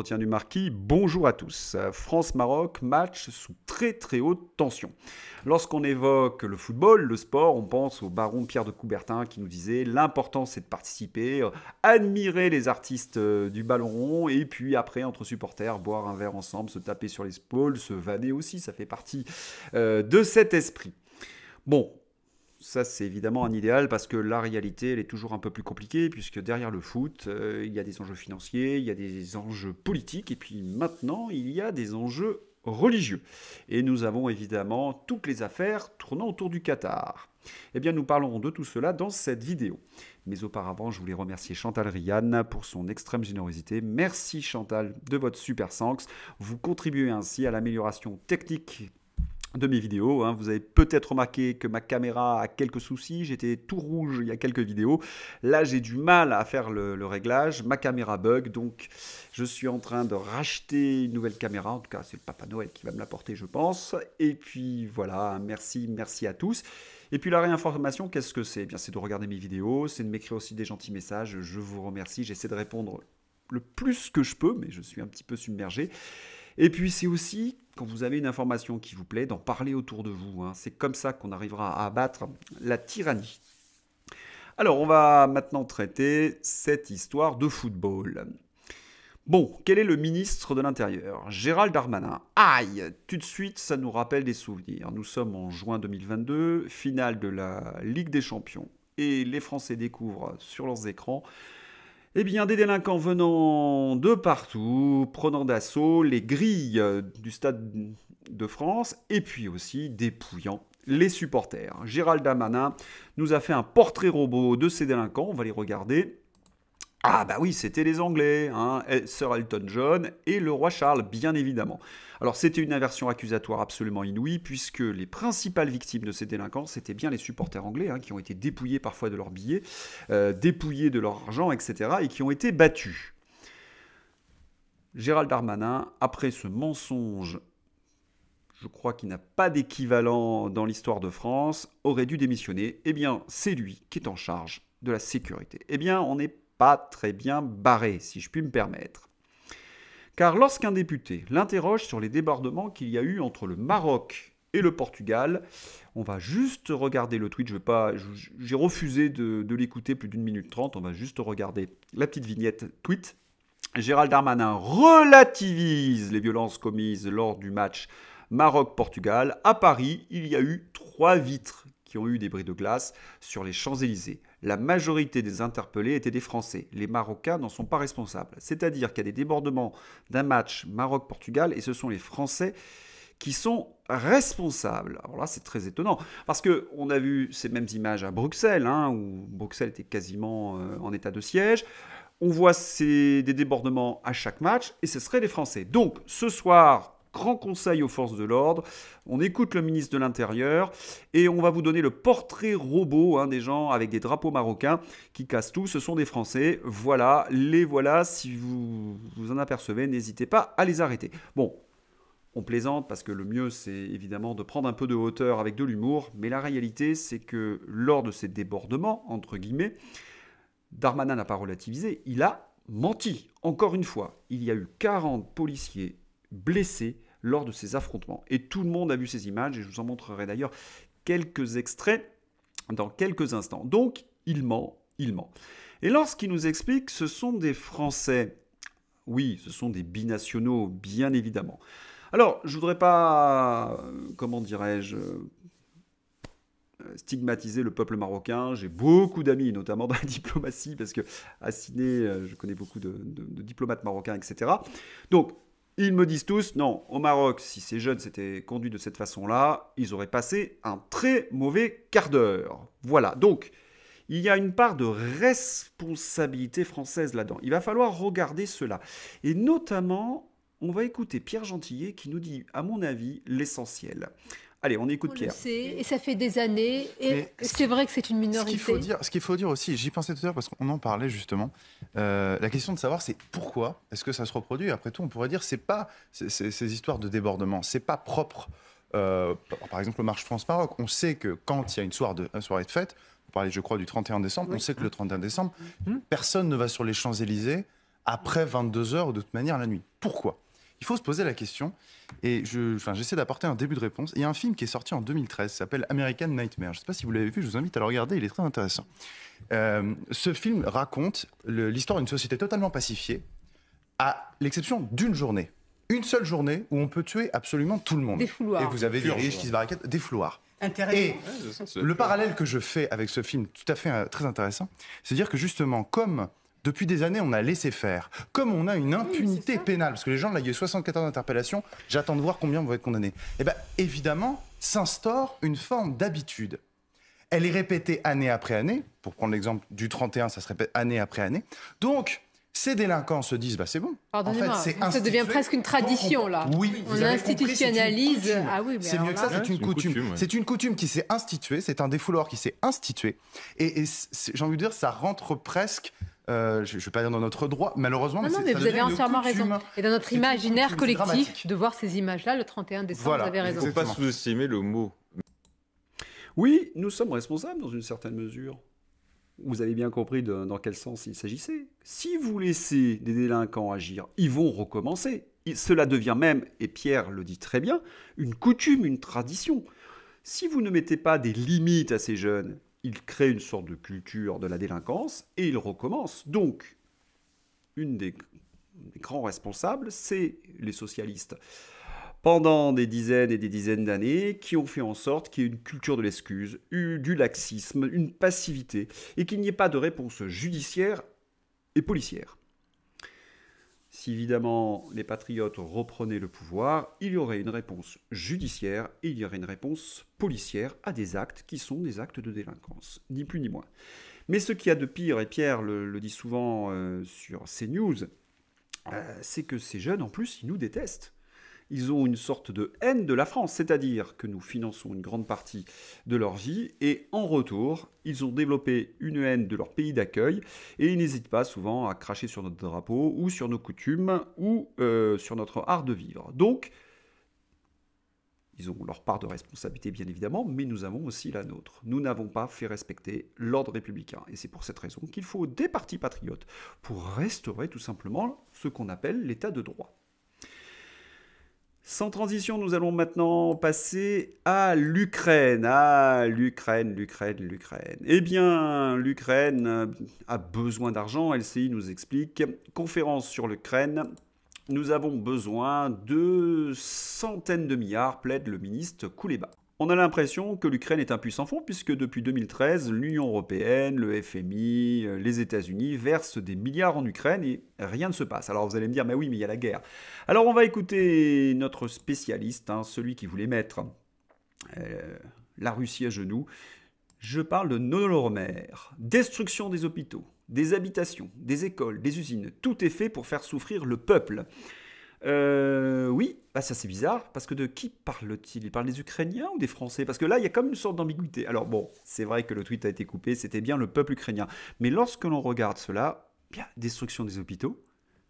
l'entretien du marquis. Bonjour à tous. France-Maroc, match sous très très haute tension. Lorsqu'on évoque le football, le sport, on pense au baron Pierre de Coubertin qui nous disait l'important c'est de participer, admirer les artistes du ballon rond et puis après entre supporters boire un verre ensemble, se taper sur les épaules, se vanner aussi, ça fait partie de cet esprit. Bon, ça, c'est évidemment un idéal parce que la réalité, elle est toujours un peu plus compliquée puisque derrière le foot, il y a des enjeux financiers, il y a des enjeux politiques et puis maintenant, il y a des enjeux religieux. Et nous avons évidemment toutes les affaires tournant autour du Qatar. Eh bien, nous parlerons de tout cela dans cette vidéo. Mais auparavant, je voulais remercier Chantal Rianne pour son extrême générosité. Merci Chantal de votre super sens. Vous contribuez ainsi à l'amélioration technique de mes vidéos. Vous avez peut-être remarqué que ma caméra a quelques soucis. J'étais tout rouge il y a quelques vidéos. Là, j'ai du mal à faire le réglage. Ma caméra bug, donc je suis en train de racheter une nouvelle caméra. En tout cas, c'est le Papa Noël qui va me l'apporter, je pense. Et puis voilà, merci à tous. Et puis la réinformation, qu'est-ce que c'est ? Eh bien, c'est de regarder mes vidéos, c'est de m'écrire aussi des gentils messages. Je vous remercie. J'essaie de répondre le plus que je peux, mais je suis un petit peu submergé. Et puis c'est aussi, quand vous avez une information qui vous plaît, d'en parler autour de vous. C'est comme ça qu'on arrivera à abattre la tyrannie. Alors, on va maintenant traiter cette histoire de football. Bon, quel est le ministre de l'Intérieur ? Gérald Darmanin. Aïe, tout de suite, ça nous rappelle des souvenirs. Nous sommes en juin 2022, finale de la Ligue des Champions. Et les Français découvrent sur leurs écrans eh bien, des délinquants venant de partout, prenant d'assaut les grilles du Stade de France et puis aussi dépouillant les supporters. Gérald Darmanin nous a fait un portrait robot de ces délinquants, on va les regarder. Ah bah oui, c'était les Anglais, Sir Elton John et le roi Charles, bien évidemment. Alors c'était une inversion accusatoire absolument inouïe, puisque les principales victimes de ces délinquants, c'était bien les supporters anglais, qui ont été dépouillés parfois de leurs billets, dépouillés de leur argent, etc., et qui ont été battus. Gérald Darmanin, après ce mensonge, je crois qu'il n'a pas d'équivalent dans l'histoire de France, aurait dû démissionner. Eh bien, c'est lui qui est en charge de la sécurité. Eh bien, on n'est pas très bien barré, si je puis me permettre. Car lorsqu'un député l'interroge sur les débordements qu'il y a eu entre le Maroc et le Portugal, on va juste regarder le tweet, j'ai refusé de l'écouter plus d'1 minute 30, on va juste regarder la petite vignette tweet. Gérald Darmanin relativise les violences commises lors du match Maroc-Portugal. À Paris, il y a eu 3 vitres qui ont eu des bris de glace sur les Champs-Élysées. La majorité des interpellés étaient des Français. Les Marocains n'en sont pas responsables. C'est-à-dire qu'il y a des débordements d'un match Maroc-Portugal et ce sont les Français qui sont responsables. Alors là, c'est très étonnant parce qu'on a vu ces mêmes images à Bruxelles, où Bruxelles était quasiment en état de siège. On voit des débordements à chaque match et ce seraient les Français. Donc, ce soir, grand conseil aux forces de l'ordre, on écoute le ministre de l'Intérieur et on va vous donner le portrait robot des gens avec des drapeaux marocains qui cassent tout. Ce sont des Français. Voilà, les voilà. Si vous vous en apercevez, n'hésitez pas à les arrêter. Bon, on plaisante parce que le mieux, c'est évidemment de prendre un peu de hauteur avec de l'humour. Mais la réalité, c'est que lors de ces débordements, entre guillemets, Darmanin n'a pas relativisé, il a menti. Encore une fois, il y a eu 40 policiers blessés lors de ces affrontements. Et tout le monde a vu ces images, et je vous en montrerai d'ailleurs quelques extraits dans quelques instants. Donc, il ment. Et lorsqu'il nous explique que ce sont des Français, oui, ce sont des binationaux, bien évidemment. Alors, je ne voudrais pas, comment dirais-je, stigmatiser le peuple marocain. J'ai beaucoup d'amis, notamment dans la diplomatie, parce que à Sydney, je connais beaucoup de diplomates marocains, etc. Donc, ils me disent tous, non, au Maroc, si ces jeunes s'étaient conduits de cette façon-là, ils auraient passé un très mauvais quart d'heure. Voilà, donc, il y a une part de responsabilité française là-dedans. Il va falloir regarder cela. Et notamment, on va écouter Pierre Gentillet qui nous dit, à mon avis, l'essentiel. Allez, on écoute Pierre. On le sait, et ça fait des années, et c'est vrai que c'est une minorité. Ce qu'il faut dire aussi, j'y pensais tout à l'heure parce qu'on en parlait justement, la question de savoir c'est pourquoi est-ce que ça se reproduit. Après tout, on pourrait dire c'est pas ces histoires de débordement, c'est pas propre. Par exemple, au Marche France-Maroc, on sait que quand il y a une soirée de fête, vous parlez je crois du 31 décembre, on sait que le 31 décembre, personne ne va sur les Champs-Élysées après 22 heures ou de toute manière la nuit. Pourquoi ? Il faut se poser la question, et j'essaie d'apporter un début de réponse. Il y a un film qui est sorti en 2013, qui s'appelle American Nightmare. Je ne sais pas si vous l'avez vu, je vous invite à le regarder, il est très intéressant. Ce film raconte l'histoire d'une société totalement pacifiée, à l'exception d'une journée. Une seule journée où on peut tuer absolument tout le monde. Des fouloirs. Et vous avez des riches qui se barricadent, des fouloirs. Et le parallèle que je fais avec ce film, tout à fait très intéressant, c'est de dire que justement, comme depuis des années, on a laissé faire, comme on a une impunité pénale, parce que les gens, là, il y a eu 74 interpellations, j'attends de voir combien vont être condamnés. Eh bien, évidemment, s'instaure une forme d'habitude. Elle est répétée année après année. Pour prendre l'exemple du 31, ça se répète année après année. Donc, ces délinquants se disent, c'est bon. Pardonnez-moi, ça devient presque une tradition, là. Oui, on institutionnalise. C'est mieux que ça, c'est une coutume. C'est une coutume qui s'est instituée, c'est un défouloir qui s'est institué. Et j'ai envie de dire, ça rentre presque, je ne vais pas dire dans notre droit, malheureusement. Non, mais vous avez entièrement raison. Et dans notre imaginaire collectif, de voir ces images-là, le 31 décembre, vous avez raison. Il ne faut pas sous-estimer le mot. Oui, nous sommes responsables dans une certaine mesure. Vous avez bien compris dans quel sens il s'agissait. Si vous laissez des délinquants agir, ils vont recommencer. Cela devient même, et Pierre le dit très bien, une coutume, une tradition. Si vous ne mettez pas des limites à ces jeunes, ils créent une sorte de culture de la délinquance et ils recommencent. Donc, une des grands responsables, c'est les socialistes. Pendant des dizaines et des dizaines d'années, qui ont fait en sorte qu'il y ait une culture de l'excuse, du laxisme, une passivité, et qu'il n'y ait pas de réponse judiciaire et policière. Si évidemment les patriotes reprenaient le pouvoir, il y aurait une réponse judiciaire et il y aurait une réponse policière à des actes qui sont des actes de délinquance, ni plus ni moins. Mais ce qu'il y a de pire, et Pierre le dit souvent sur CNews, c'est que ces jeunes, en plus, ils nous détestent. Ils ont une sorte de haine de la France, c'est-à-dire que nous finançons une grande partie de leur vie et en retour, ils ont développé une haine de leur pays d'accueil et ils n'hésitent pas souvent à cracher sur notre drapeau ou sur nos coutumes ou sur notre art de vivre. Donc, ils ont leur part de responsabilité bien évidemment, mais nous avons aussi la nôtre. Nous n'avons pas fait respecter l'ordre républicain et c'est pour cette raison qu'il faut des partis patriotes pour restaurer tout simplement ce qu'on appelle l'état de droit. Sans transition, nous allons maintenant passer à l'Ukraine. L'Ukraine. Eh bien, l'Ukraine a besoin d'argent. LCI nous explique. Conférence sur l'Ukraine. Nous avons besoin de centaines de milliards, plaide le ministre Kouleba. On a l'impression que l'Ukraine est un puissant fond puisque depuis 2013, l'Union européenne, le FMI, les États-Unis versent des milliards en Ukraine et rien ne se passe. Alors vous allez me dire, mais oui, mais il y a la guerre. Alors on va écouter notre spécialiste, celui qui voulait mettre la Russie à genoux. Je parle de Noloromer. Destruction des hôpitaux, des habitations, des écoles, des usines. Tout est fait pour faire souffrir le peuple. Oui, ça c'est bizarre, parce que de qui parle-t-il ? Il parle des Ukrainiens ou des Français ? Parce que là, il y a comme une sorte d'ambiguïté. Alors bon, c'est vrai que le tweet a été coupé, c'était bien le peuple ukrainien. Mais lorsque l'on regarde cela, bien, destruction des hôpitaux,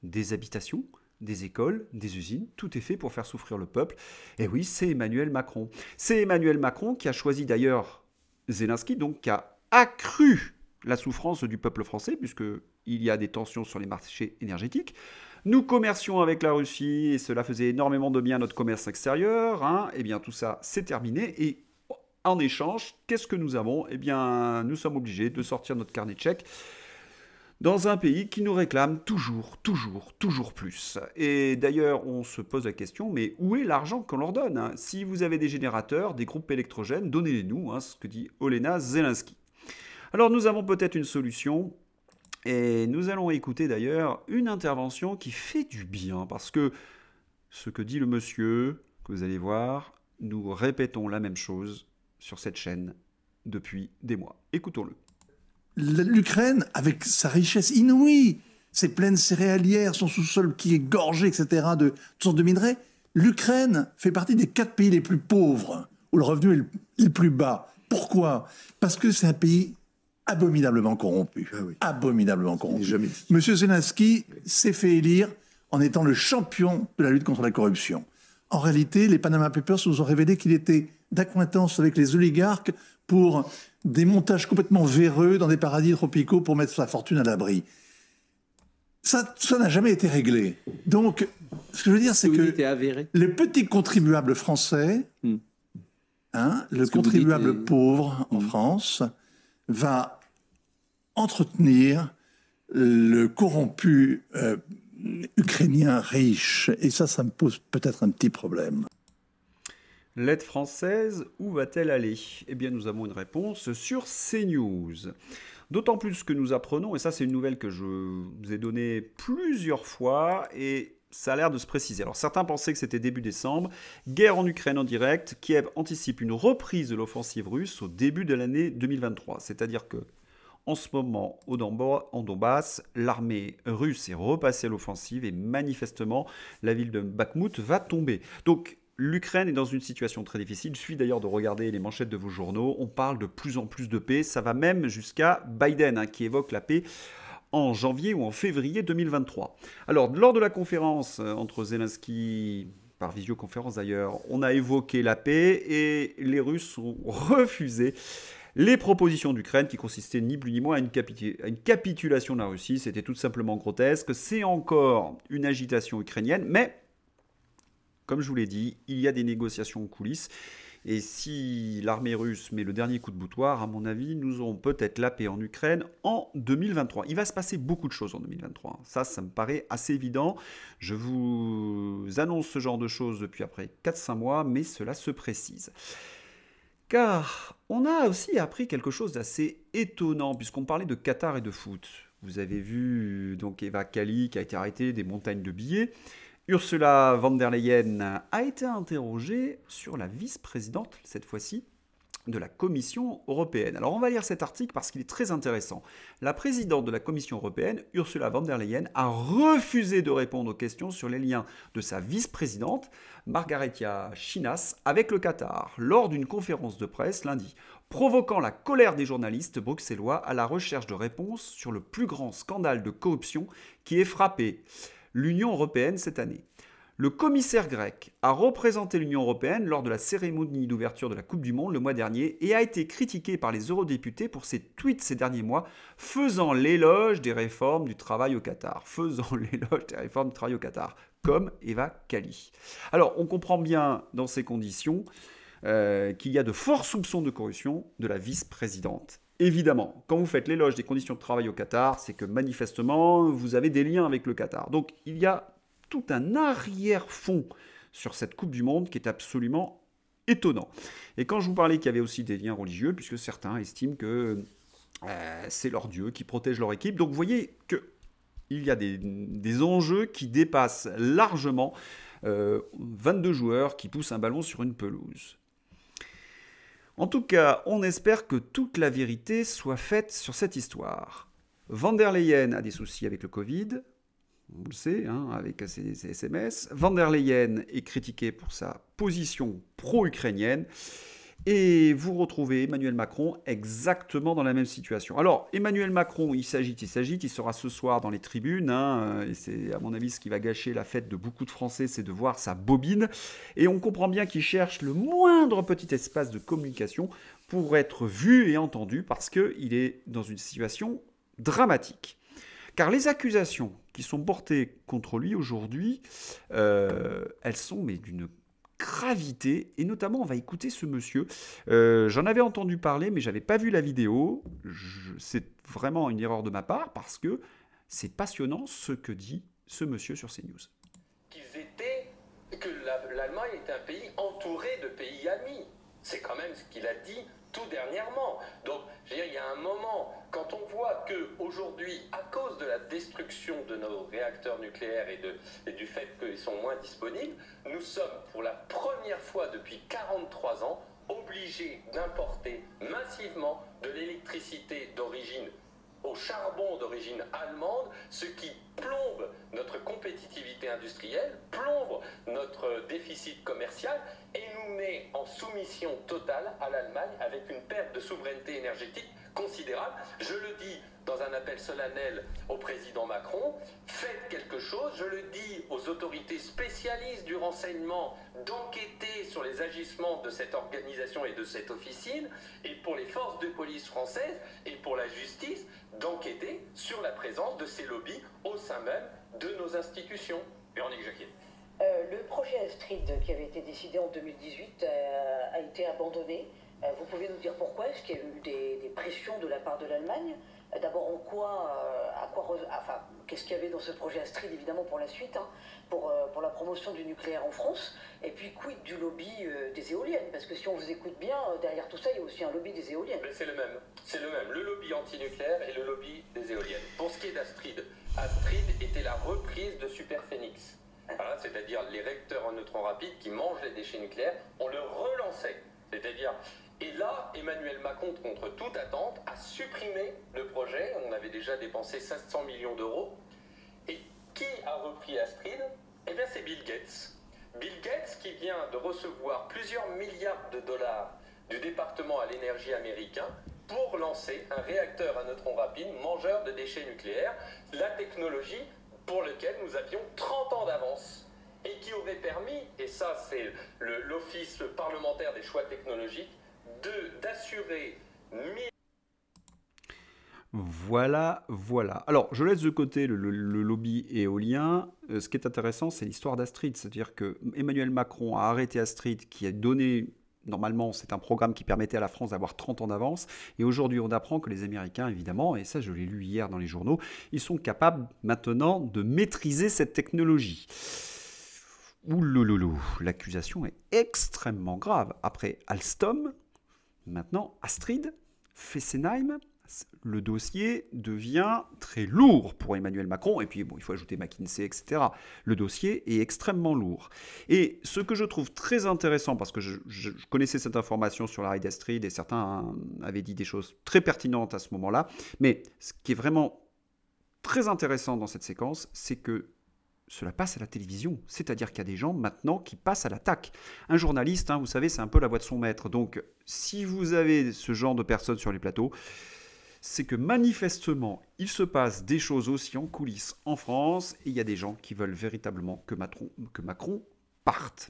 des habitations, des écoles, des usines, tout est fait pour faire souffrir le peuple. Et oui, c'est Emmanuel Macron. C'est Emmanuel Macron qui a choisi d'ailleurs Zelensky, donc qui a accru la souffrance du peuple français, puisqu'il y a des tensions sur les marchés énergétiques. Nous commercions avec la Russie et cela faisait énormément de bien à notre commerce extérieur. Eh bien, tout ça, c'est terminé. Et en échange, qu'est-ce que nous avons ? Eh bien, nous sommes obligés de sortir notre carnet de chèques dans un pays qui nous réclame toujours plus. Et d'ailleurs, on se pose la question, mais où est l'argent qu'on leur donne ? Si vous avez des générateurs, des groupes électrogènes, donnez-les-nous, ce que dit Olena Zelensky. Alors, nous avons peut-être une solution. Et nous allons écouter d'ailleurs une intervention qui fait du bien, parce que ce que dit le monsieur, que vous allez voir, nous répétons la même chose sur cette chaîne depuis des mois. Écoutons-le. L'Ukraine, avec sa richesse inouïe, ses plaines céréalières, son sous-sol qui est gorgé, etc., de toutes sortes de minerais, l'Ukraine fait partie des 4 pays les plus pauvres, où le revenu est le plus bas. Pourquoi ? Parce que c'est un pays abominablement corrompu. Ah oui. Abominablement corrompu. Monsieur Zelensky s'est fait élire en étant le champion de la lutte contre la corruption. En réalité, les Panama Papers nous ont révélé qu'il était d'accointance avec les oligarques pour des montages complètement véreux dans des paradis tropicaux pour mettre sa fortune à l'abri. Ça n'a jamais été réglé. Donc, ce que je veux dire, c'est que les petits contribuables français, le contribuable pauvre en France, va entretenir le corrompu ukrainien riche. Et ça me pose peut-être un petit problème. L'aide française, où va-t-elle aller? Eh bien, nous avons une réponse sur CNews. D'autant plus que nous apprenons, et ça c'est une nouvelle que je vous ai donnée plusieurs fois, et ça a l'air de se préciser. Alors certains pensaient que c'était début décembre, guerre en Ukraine en direct, Kiev anticipe une reprise de l'offensive russe au début de l'année 2023. C'est-à-dire que en ce moment, en Donbass, l'armée russe est repassée à l'offensive et manifestement, la ville de Bakhmout va tomber. Donc, l'Ukraine est dans une situation très difficile. Il suffit d'ailleurs de regarder les manchettes de vos journaux. On parle de plus en plus de paix. Ça va même jusqu'à Biden, qui évoque la paix en janvier ou en février 2023. Alors, lors de la conférence entre Zelensky, par visioconférence d'ailleurs, on a évoqué la paix et les Russes ont refusé les propositions d'Ukraine qui consistaient ni plus ni moins à une capitulation de la Russie. C'était tout simplement grotesque. C'est encore une agitation ukrainienne, mais comme je vous l'ai dit, il y a des négociations en coulisses. Et si l'armée russe met le dernier coup de boutoir, à mon avis, nous aurons peut-être la paix en Ukraine en 2023. Il va se passer beaucoup de choses en 2023. Ça me paraît assez évident. Je vous annonce ce genre de choses depuis après 4-5 mois, mais cela se précise. Car on a aussi appris quelque chose d'assez étonnant, puisqu'on parlait de Qatar et de foot. Vous avez vu donc Eva Kaili qui a été arrêtée des montagnes de billets. Ursula von der Leyen a été interrogée sur la vice-présidente, cette fois-ci, de la Commission européenne. Alors on va lire cet article parce qu'il est très intéressant. La présidente de la Commission européenne, Ursula von der Leyen, a refusé de répondre aux questions sur les liens de sa vice-présidente, Margareta Chinas, avec le Qatar, lors d'une conférence de presse lundi, provoquant la colère des journalistes bruxellois à la recherche de réponses sur le plus grand scandale de corruption qui ait frappé l'Union européenne cette année. Le commissaire grec a représenté l'Union européenne lors de la cérémonie d'ouverture de la Coupe du Monde le mois dernier et a été critiqué par les eurodéputés pour ses tweets ces derniers mois faisant l'éloge des réformes du travail au Qatar. Comme Eva Kaili. Alors, on comprend bien dans ces conditions qu'il y a de forts soupçons de corruption de la vice-présidente. Évidemment, quand vous faites l'éloge des conditions de travail au Qatar, c'est que manifestement, vous avez des liens avec le Qatar. Donc, il y a tout un arrière-fond sur cette Coupe du Monde qui est absolument étonnant. Et quand je vous parlais qu'il y avait aussi des liens religieux, puisque certains estiment que c'est leur Dieu qui protège leur équipe. Donc, vous voyez qu'il y a des enjeux qui dépassent largement 22 joueurs qui poussent un ballon sur une pelouse. En tout cas, on espère que toute la vérité soit faite sur cette histoire. Von der Leyen a des soucis avec le Covid, on le sait, avec ses SMS. Von der Leyen est critiquée pour sa position pro-ukrainienne. Et vous retrouvez Emmanuel Macron exactement dans la même situation. Alors, Emmanuel Macron, il s'agite, il sera ce soir dans les tribunes, et c'est à mon avis ce qui va gâcher la fête de beaucoup de Français, c'est de voir sa bobine. Et on comprend bien qu'il cherche le moindre petit espace de communication pour être vu et entendu, parce qu'il est dans une situation dramatique. Car les accusations qui sont portées contre lui aujourd'hui, elles sont d'une gravité, et notamment on va écouter ce monsieur. J'en avais entendu parler, mais j'avais pas vu la vidéo. C'est vraiment une erreur de ma part parce que c'est passionnant ce que dit ce monsieur sur CNews. Que l'Allemagne est un pays entouré de pays amis. C'est quand même ce qu'il a dit tout dernièrement. Donc, je veux dire, il y a un moment, quand on voit qu'aujourd'hui, à cause de la destruction de nos réacteurs nucléaires et du fait qu'ils sont moins disponibles, nous sommes pour la première fois depuis 43 ans obligés d'importer massivement de l'électricité d'origine au charbon d'origine allemande, ce qui plombe notre compétitivité industrielle, plombe notre déficit commercial et nous met en soumission totale à l'Allemagne avec une perte de souveraineté énergétique considérable. Je le dis dans un appel solennel au président Macron, faites quelque chose. Je le dis aux autorités spécialistes du renseignement d'enquêter sur les agissements de cette organisation et de cette officine, et pour les forces de police françaises et pour la justice, d'enquêter sur la présence de ces lobbies au sein même de nos institutions. Véronique Jacquier. Le projet Astrid qui avait été décidé en 2018 a été abandonné. Vous pouvez nous dire pourquoi? Est-ce qu'il y a eu des pressions de la part de l'Allemagne? D'abord, qu'est-ce qu'il y avait dans ce projet Astrid, évidemment, pour la suite, hein, pour la promotion du nucléaire en France? Et puis, quid du lobby des éoliennes? Parce que si on vous écoute bien, derrière tout ça, il y a aussi un lobby des éoliennes. Mais c'est le même, le lobby antinucléaire et le lobby des éoliennes. Pour ce qui est d'Astrid, Astrid était la reprise de Superphénix. Voilà, c'est-à-dire les réacteurs en neutrons rapides qui mangent les déchets nucléaires, on le relançait. C'est-à-dire, et là, Emmanuel Macron, contre toute attente, a supprimé le projet. On avait déjà dépensé 500 millions d'euros. Et qui a repris Astrid? Eh bien, c'est Bill Gates. Bill Gates qui vient de recevoir plusieurs milliards de dollars du département à l'énergie américain pour lancer un réacteur à neutrons rapides mangeur de déchets nucléaires, la technologie pour laquelle nous avions 30 ans d'avance et qui aurait permis, et ça c'est l'Office parlementaire des choix technologiques, d'assurer 1000... Voilà. Alors, je laisse de côté le lobby éolien. Ce qui est intéressant, c'est l'histoire d'Astrid. C'est-à-dire que Emmanuel Macron a arrêté Astrid, qui a donné... Normalement, c'est un programme qui permettait à la France d'avoir 30 ans d'avance. Et aujourd'hui, on apprend que les Américains, évidemment, et ça je l'ai lu hier dans les journaux, ils sont capables maintenant de maîtriser cette technologie. Oulouloulou, l'accusation est extrêmement grave. Après Alstom, maintenant Astrid, Fessenheim, le dossier devient très lourd pour Emmanuel Macron. Et puis, bon, il faut ajouter McKinsey, etc. Le dossier est extrêmement lourd. Et ce que je trouve très intéressant, parce que je connaissais cette information sur l'arrêt d'Astrid et certains avaient dit des choses très pertinentes à ce moment-là, mais ce qui est vraiment très intéressant dans cette séquence, c'est que cela passe à la télévision. C'est-à-dire qu'il y a des gens maintenant qui passent à l'attaque. Un journaliste, hein, vous savez, c'est un peu la voix de son maître. Donc, si vous avez ce genre de personnes sur les plateaux, c'est que manifestement, il se passe des choses aussi en coulisses en France et il y a des gens qui veulent véritablement que Macron parte.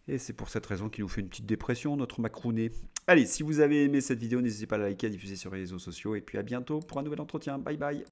Et c'est pour cette raison qu'il nous fait une petite dépression, notre Macroné. Allez, si vous avez aimé cette vidéo, n'hésitez pas à la liker, à diffuser sur les réseaux sociaux et puis à bientôt pour un nouvel entretien. Bye bye.